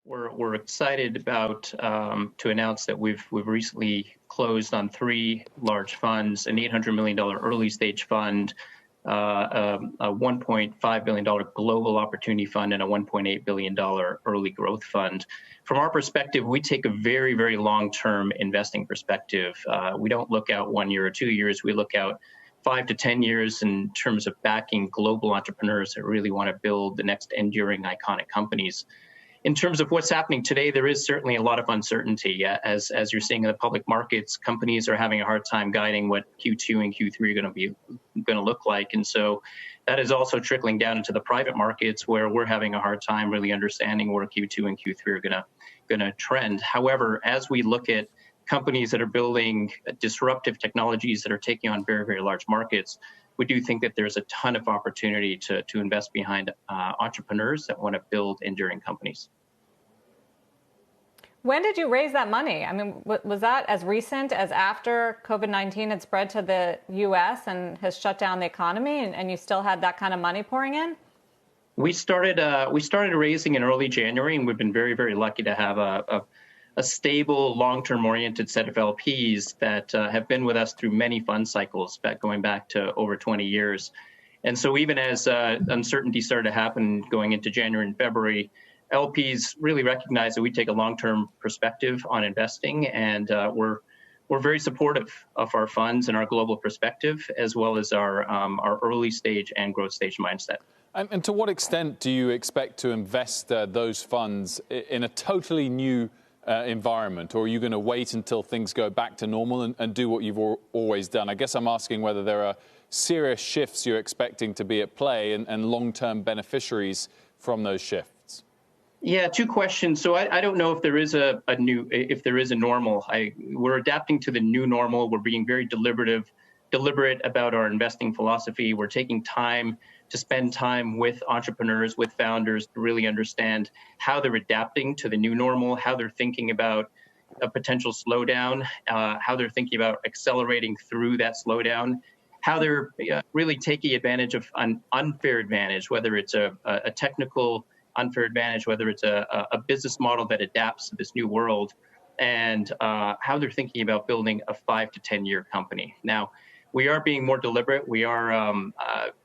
We're excited about to announce that we've recently closed on three large funds: an $800 million early stage fund, a $1.5 billion global opportunity fund, and a $1.8 billion early growth fund. From our perspective, we take a very, very long-term investing perspective. We don't look out 1 year or 2 years. We look out 5 to 10 years in terms of backing global entrepreneurs that really want to build the next enduring, iconic companies. In terms of what's happening today, there is certainly a lot of uncertainty. As you're seeing in the public markets, companies are having a hard time guiding what Q2 and Q3 are going to look like, and so that is also trickling down into the private markets, where we're having a hard time really understanding where Q2 and Q3 are going to trend. However, as we look at companies that are building disruptive technologies that are taking on very, very large markets, we do think that there's a ton of opportunity to invest behind entrepreneurs that want to build enduring companies. When did you raise that money? I mean, was that as recent as after COVID-19 had spread to the U.S. and has shut down the economy, and you still had that kind of money pouring in? We started raising in early January, and we've been very, very lucky to have a stable, long-term oriented set of LPs that have been with us through many fund cycles, going back to over 20 years. And so even as uncertainty started to happen going into January and February, LPs really recognize that we take a long-term perspective on investing, and we're very supportive of our funds and our global perspective, as well as our early stage and growth stage mindset. And to what extent do you expect to invest those funds in a totally new environment, or are you going to wait until things go back to normal and do what you've always done? I guess I'm asking whether there are serious shifts you're expecting to be at play and long-term beneficiaries from those shifts. Yeah, two questions. So I don't know if there is a normal. We're adapting to the new normal. We're being very deliberate about our investing philosophy. We're taking time to spend time with entrepreneurs, with founders, to really understand how they're adapting to the new normal, how they're thinking about a potential slowdown, how they're thinking about accelerating through that slowdown, how they're really taking advantage of an unfair advantage, whether it's a technical unfair advantage, whether it's a business model that adapts to this new world, and how they're thinking about building a 5 to 10 year company. Now, we are being more deliberate. We are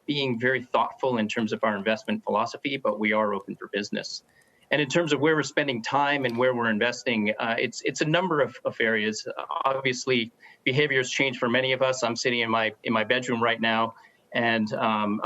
being very thoughtful in terms of our investment philosophy, but we are open for business. And in terms of where we're spending time and where we're investing, it's a number of areas. Obviously, behaviors change for many of us. I'm sitting in my bedroom right now, and a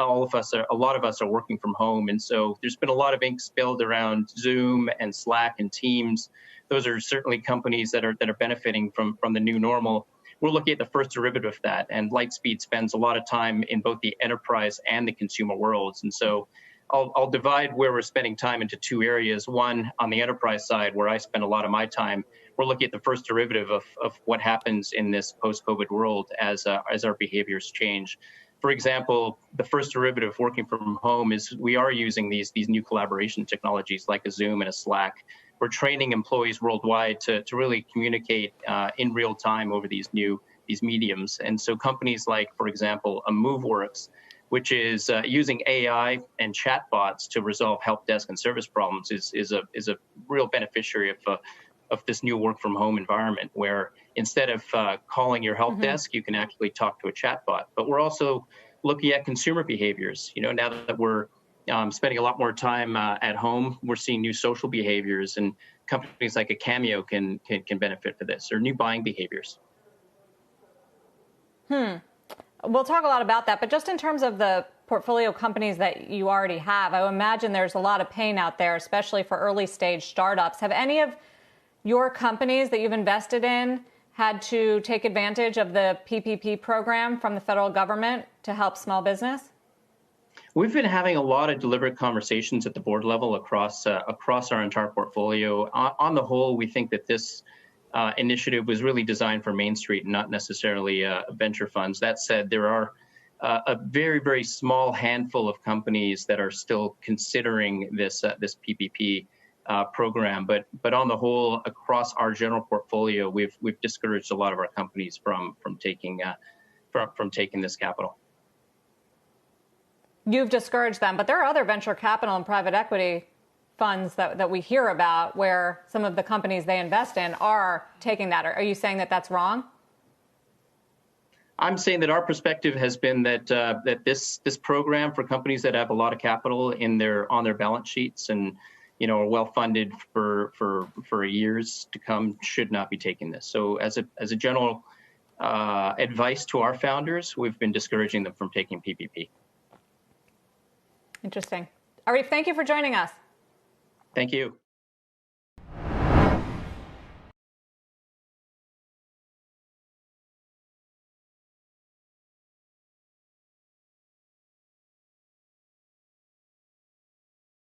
lot of us are working from home. And so there's been a lot of ink spilled around Zoom and Slack and Teams. Those are certainly companies that are benefiting from the new normal. We're looking at the first derivative of that, and Lightspeed spends a lot of time in both the enterprise and the consumer worlds. And so I'll divide where we're spending time into two areas. One, on the enterprise side, where I spend a lot of my time, we're looking at the first derivative of what happens in this post-COVID world as our behaviors change. For example, the first derivative of working from home is we are using these new collaboration technologies like a Zoom and a Slack. We're training employees worldwide to really communicate in real time over these mediums. And so companies like, for example, a MoveWorks, which is using AI and chatbots to resolve help desk and service problems, is a real beneficiary of this new work from home environment, where instead of calling your help desk, you can actually talk to a chatbot. But we're also looking at consumer behaviors. You know, now that we're spending a lot more time at home, we're seeing new social behaviors, and companies like a Cameo can benefit for this, or new buying behaviors. We'll talk a lot about that, but just in terms of the portfolio companies that you already have, I would imagine there's a lot of pain out there, especially for early stage startups. Have any of your companies that you've invested in had to take advantage of the PPP program from the federal government to help small business? We've been having a lot of deliberate conversations at the board level across our entire portfolio. On the whole, we think that this initiative was really designed for Main Street and not necessarily venture funds. That said, there are a very, very small handful of companies that are still considering this PPP program. But on the whole, across our general portfolio, we've discouraged a lot of our companies from taking this capital. You've discouraged them, but there are other venture capital and private equity funds that we hear about where some of the companies they invest in are taking that. Are you saying that that's wrong? I'm saying that our perspective has been that that this program for companies that have a lot of capital on their balance sheets and are well funded for years to come should not be taking this. So as a general advice to our founders, we've been discouraging them from taking PPP. Interesting. Arif, thank you for joining us. Thank you.